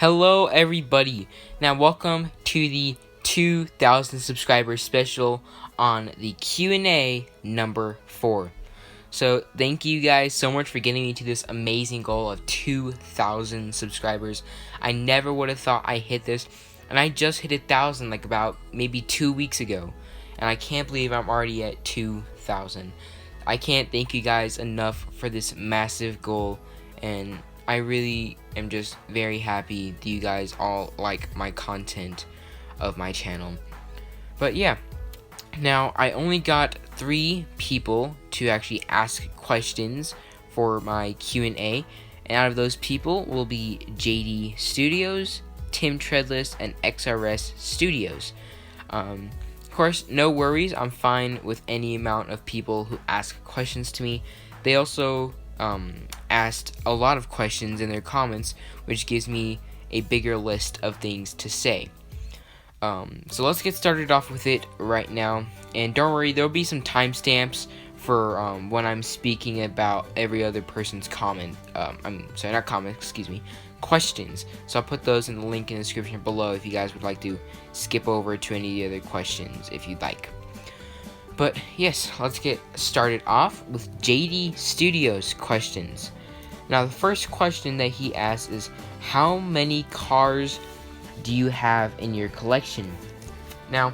Hello everybody. Now welcome to the 2,000 subscribers special on the QNA number 4. So thank you guys so much for getting me to this amazing goal of 2,000 subscribers. I never would have thought I hit this, and I just hit 1,000 like about maybe 2 weeks ago. And I can't believe I'm already at 2,000. I can't thank you guys enough for this massive goal, and I really am just very happy that you guys all like my content of my channel. But yeah, now I only got 3 people to actually ask questions for my Q&A, and out of those people will be JD Studios, Tim Treadless, and Xrs Studios. Of course, no worries, I'm fine with any amount of people who ask questions to me. They also asked a lot of questions in their comments, which gives me a bigger list of things to say. So let's get started off with it right now. And don't worry, there'll be some timestamps for when I'm speaking about every other person's comment. Questions. So I'll put those in the link in the description below if you guys would like to skip over to any of the other questions if you'd like. But yes, let's get started off with JD Studios questions. Now the first question that he asked is, how many cars do you have in your collection? Now,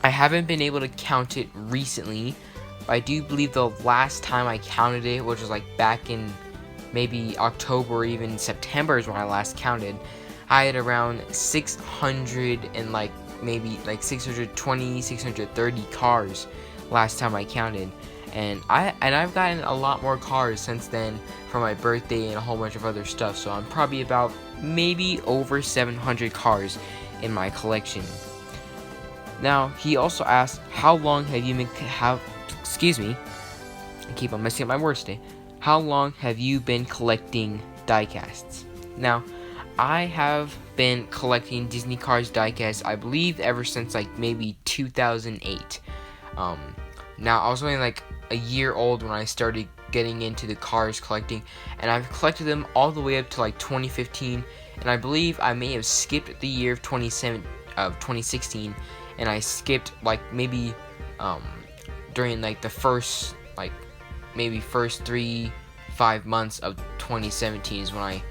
I haven't been able to count it recently, but I do believe the last time I counted it, which was like back in maybe October or even September is when I last counted, I had around 600 and maybe 620, 630 cars last time I counted, and I've gotten a lot more cars since then for my birthday and a whole bunch of other stuff. So I'm probably about maybe over 700 cars in my collection. Now he also asked, how long have you been I keep on messing up my words today. How long have you been collecting diecasts? Now, I have been collecting Disney Cars diecasts, I believe, ever since maybe 2008. Now I was only a year old when I started getting into the cars collecting, and I've collected them all the way up to 2015, and I believe I may have skipped the year of 2016, and I skipped maybe during the first first 3-5 months of 2017 is when I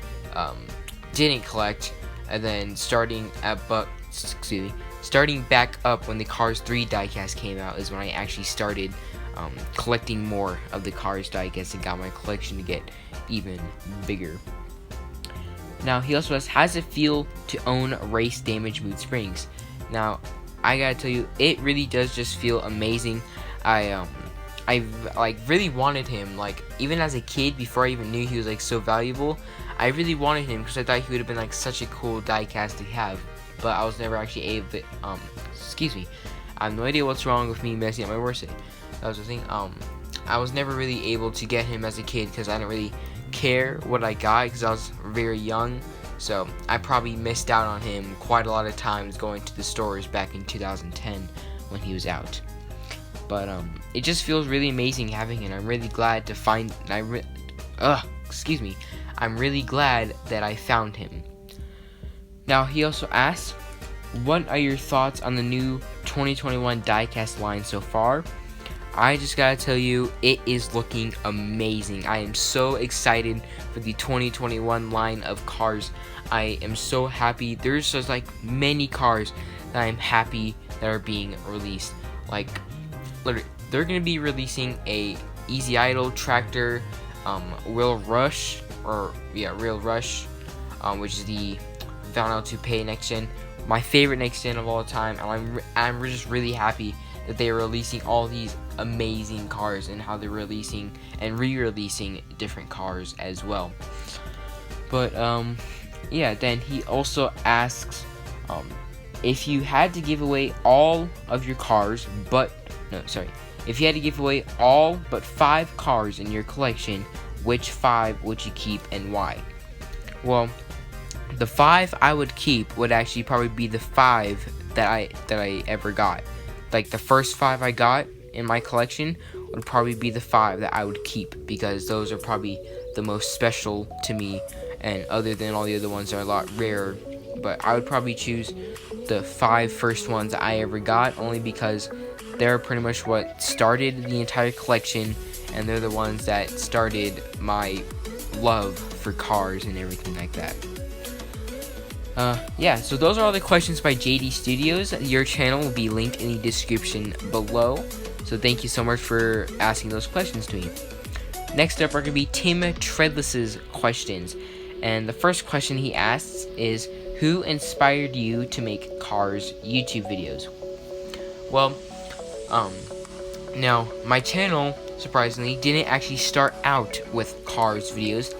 didn't collect, and then starting back up when the Cars 3 diecast came out is when I actually started collecting more of the Cars diecast and got my collection to get even bigger. Now he also asks, how does it feel to own race damage boot springs? Now I gotta tell you, it really does just feel amazing. I really wanted him, even as a kid, before I even knew he was so valuable. I really wanted him because I thought he would have been such a cool diecast to have, but I was never actually able to, I have no idea what's wrong with me messing up my words today. That was the thing. I was never really able to get him as a kid because I didn't really care what I got because I was very young. So I probably missed out on him quite a lot of times going to the stores back in 2010 when he was out. But it just feels really amazing having it. I'm really glad to find. I'm really glad that I found him. Now he also asks, what are your thoughts on the new 2021 diecast line so far? I just gotta tell you, it is looking amazing. I am so excited for the 2021 line of cars. I am so happy. There's just many cars that I'm happy that are being released. Literally, they're gonna be releasing a Easy Idle tractor, Real Rush, which is the Final to Pay next gen, my favorite next gen of all time, and I'm just really happy that they're releasing all these amazing cars and how they're releasing and re-releasing different cars as well. But yeah, then he also asks, if you had to give away all of your cars, if you had to give away all but 5 cars in your collection, which 5 would you keep and why? Well, the 5 I would keep would actually probably be the 5 that I ever got. The first 5 I got in my collection would probably be the 5 that I would keep, because those are probably the most special to me and other than all the other ones are a lot rarer. But I would probably choose the 5 first ones I ever got, only because they're pretty much what started the entire collection, and they're the ones that started my love for cars and everything like that. Yeah, so those are all the questions by JD Studios. Your channel will be linked in the description below. So thank you so much for asking those questions to me. Next up are going to be Tim Treadless's questions. And the first question he asks is, who inspired you to make Cars YouTube videos? Well, now my channel, surprisingly, didn't actually start out with Cars videos.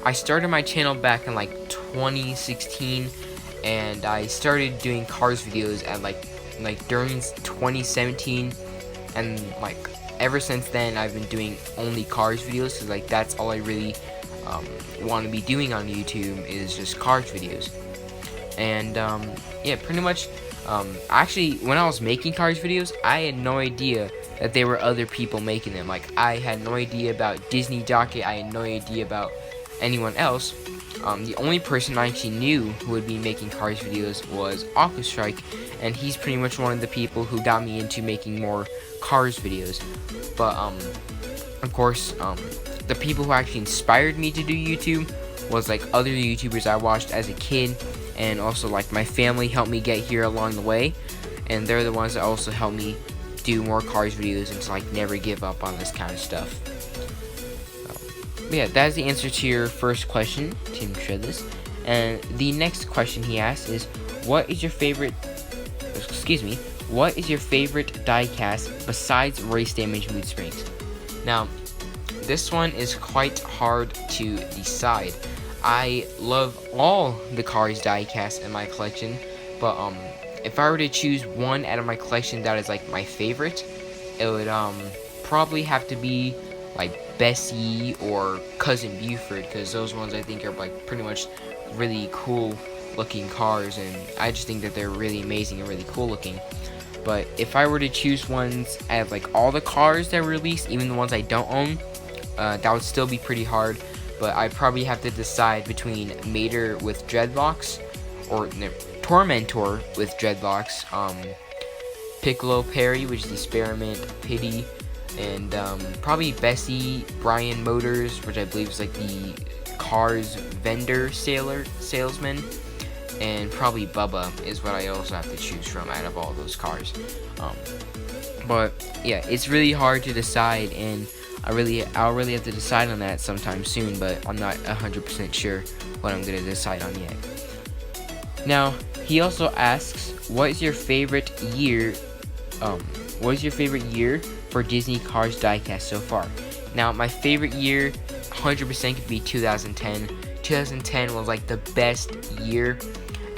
I started my channel back in like 2016, and I started doing Cars videos at like during 2017, and like ever since then I've been doing only Cars videos, because like that's all I really want to be doing on YouTube is just Cars videos. And yeah, pretty much actually when I was making Cars videos, I had no idea that there were other people making them. Like, I had no idea about Disney Docket, I had no idea about anyone else. The only person I actually knew who would be making Cars videos was Aquastrike, and he's pretty much one of the people who got me into making more Cars videos. But of course, the people who actually inspired me to do YouTube was like other YouTubers I watched as a kid, and also like my family helped me get here along the way, and they're the ones that also helped me do more Cars videos and to like never give up on this kind of stuff. Yeah, that's the answer to your first question, Tim Treadless. And the next question he asks is, what is your favorite diecast besides Race Damage Mood Springs? Now, this one is quite hard to decide. I love all the Cars diecast in my collection, but if I were to choose one out of my collection that is like my favorite, it would probably have to be like Bessie or Cousin Buford, because those ones I think are like pretty much really cool looking cars, and I just think that they're really amazing and really cool looking. But if I were to choose ones out of like all the cars that were released, even the ones I don't own, that would still be pretty hard. But I'd probably have to decide between Mater with dreadlocks, or Tormentor with dreadlocks, Piccolo Perry, which is the Experiment, Pity, and probably Bessie Brian Motors, which I believe is like the Cars vendor salesman, and probably Bubba is what I also have to choose from out of all those cars. But yeah, it's really hard to decide, and I'll really have to decide on that sometime soon, but I'm not 100% sure what I'm gonna decide on yet. Now, he also asks, what is your favorite year for Disney Cars diecast so far? Now, my favorite year 100% could be 2010. 2010 was like the best year,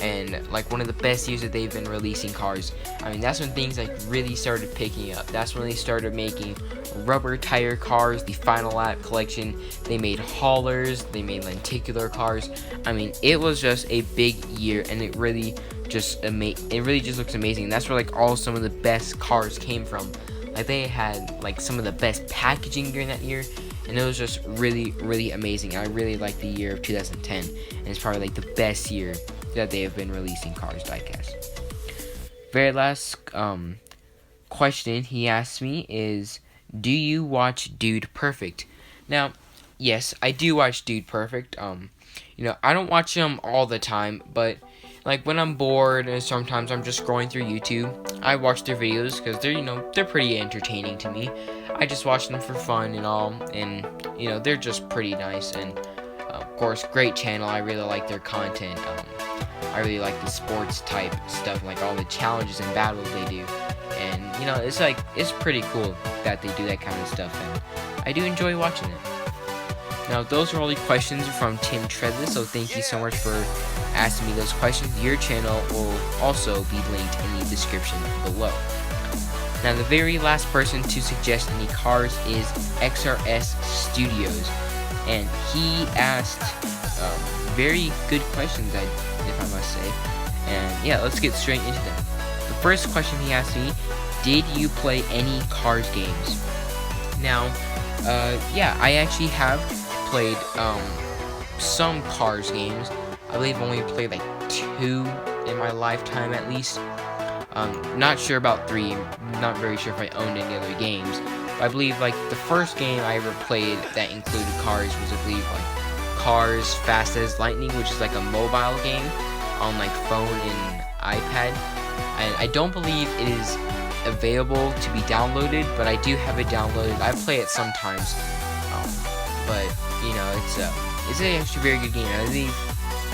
and like one of the best years that they've been releasing cars. I mean, that's when things like really started picking up. That's when they started making rubber tire cars, the Final Lap collection. They made haulers, they made lenticular cars. I mean, it was just a big year, and it really just looks amazing. That's where like some of the best cars came from. Like, they had like some of the best packaging during that year, and it was just really, really amazing. I really like the year of 2010, and it's probably like the best year that they have been releasing Cars diecast. Very last question he asked me is, do you watch Dude Perfect? Now, yes, I do watch Dude Perfect. I don't watch them all the time, but like when I'm bored and sometimes I'm just scrolling through YouTube, I watch their videos because they're pretty entertaining to me. I just watch them for fun and all, and they're just pretty nice, and of course, great channel. I really like their content. I really like the sports type stuff, like all the challenges and battles they do, and it's pretty cool that they do that kind of stuff, and I do enjoy watching it. Now, those are all the questions from Tim Treadless, so thank you so much for asking me those questions. Your channel will also be linked in the description below. Now, the very last person to suggest any cars is Xrs Studios, and he asked very good questions, if I must say. And yeah, let's get straight into them. The first question he asked me, did you play any Cars games? Now, yeah, I actually have played some Cars games. I believe I only played like 2 in my lifetime at least. Not sure about 3. Not very sure if I owned any other games. But I believe like the first game I ever played that included Cars was, I believe, like Cars Fast as Lightning, which is like a mobile game on like phone and iPad. And I don't believe it is available to be downloaded, but I do have it downloaded. I play it sometimes, but you know, it's actually a very good game. I believe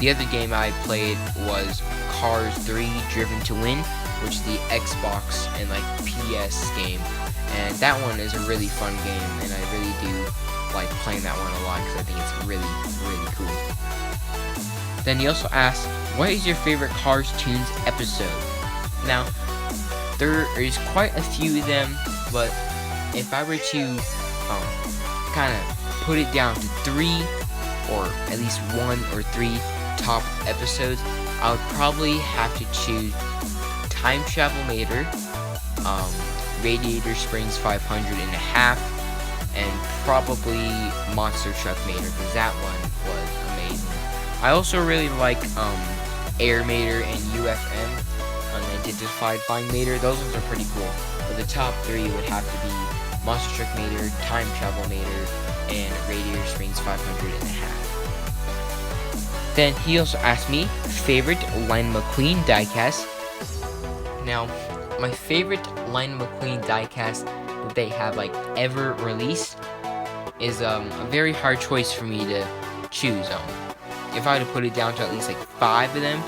the other game I played was Cars 3 Driven to Win, which is the Xbox and like PS game, and that one is a really fun game, and I really do like playing that one a lot because I think it's really, really cool. Then he also asked, what is your favorite Cars Tunes episode? Now, there is quite a few of them, but if I were to kind of put it down to 3, or at least 1 or 3 top episodes, I would probably have to choose Time Travel Mater, Radiator Springs 500 and a half, and probably Monster Truck Mater, because that one was amazing. I also really like Air Mater and UFM, Unidentified Find Mater. Those ones are pretty cool. But the top 3 would have to be Monster Truck Mater, Time Travel Mater, and Radiator Springs 500 and a half. Then he also asked me favorite Lightning McQueen diecast. Now, my favorite Lightning McQueen diecast that they have like ever released is a very hard choice for me to choose. If I were to put it down to at least like 5 of them,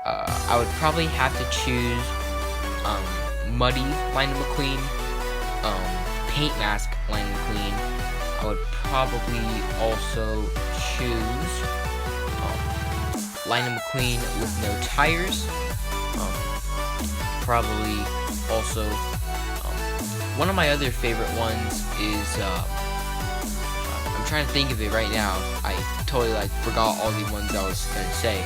I would probably have to choose Muddy Lightning McQueen, Paint Mask Lightning McQueen. I would probably also choose Lightning McQueen with no tires. Probably also one of my other favorite ones is I'm trying to think of it right now. I totally like forgot all the ones I was gonna say.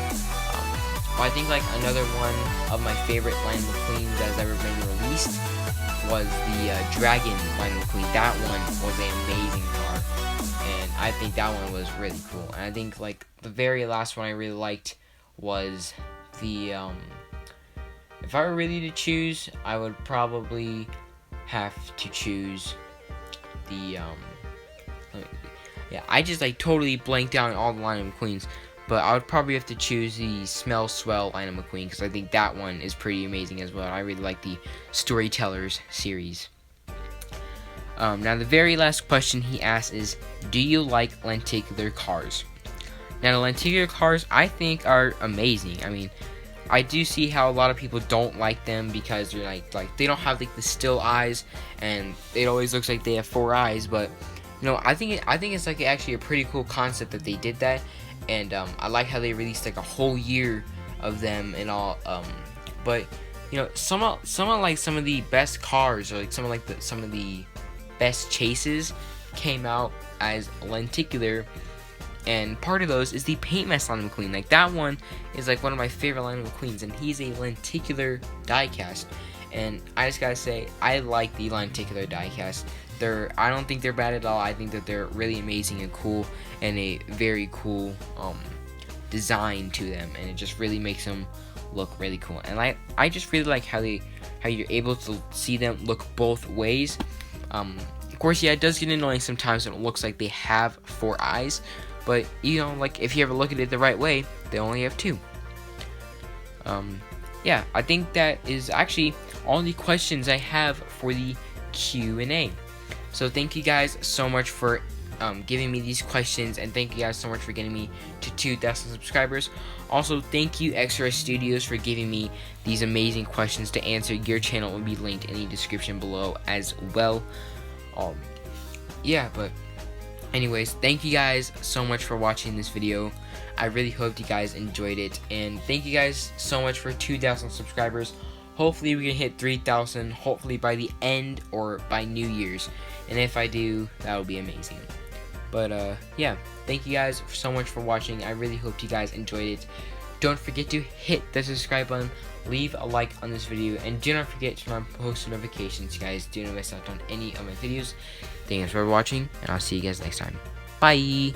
But I think like another one of my favorite Lightning McQueens that has ever been released was the Dragon Lightning McQueen. That one was an amazing car, and I think that one was really cool. And I think like the very last one I really liked was the if I were really to choose, I would probably have to choose the I just like totally blanked out on all the Lightning McQueens, but I would probably have to choose the Smell Swell Lightning McQueen because I think that one is pretty amazing as well. I really like the Storytellers series. Now the very last question he asked is, do you like lenticular cars? Now the lenticular cars I think are amazing. I mean, I do see how a lot of people don't like them because they're like they don't have like the still eyes, and it always looks like they have 4 eyes. But you know, I think it's like actually a pretty cool concept that they did that, and I like how they released like a whole year of them and all. But you know, some of the best cars, or like some of the best chases came out as lenticular. And part of those is the Paint Mask Lightning McQueen. Like that one is like one of my favorite Lightning McQueens, and he's a lenticular diecast. And I just gotta say, I like the lenticular diecast. I don't think they're bad at all. I think that they're really amazing and cool, and a very cool design to them, and it just really makes them look really cool. And I just really like how you're able to see them look both ways. Of course, yeah, it does get annoying sometimes when it looks like they have 4 eyes. But, you know, like, if you ever look at it the right way, they only have 2. Yeah, I think that is actually all the questions I have for the Q&A. So thank you guys so much for giving me these questions, and thank you guys so much for getting me to 2,000 subscribers. Also, thank you Xrs Studios for giving me these amazing questions to answer. Your channel will be linked in the description below as well. Yeah, but anyways, thank you guys so much for watching this video. I really hope you guys enjoyed it, and thank you guys so much for 2,000 subscribers. Hopefully we can hit 3,000, hopefully by the end or by New Year's, and if I do, that would be amazing. But yeah, thank you guys so much for watching. I really hope you guys enjoyed it. Don't forget to hit the subscribe button, leave a like on this video, and do not forget to turn on post notifications, guys. Do not miss out on any of my videos. Thank you guys for watching, and I'll see you guys next time. Bye!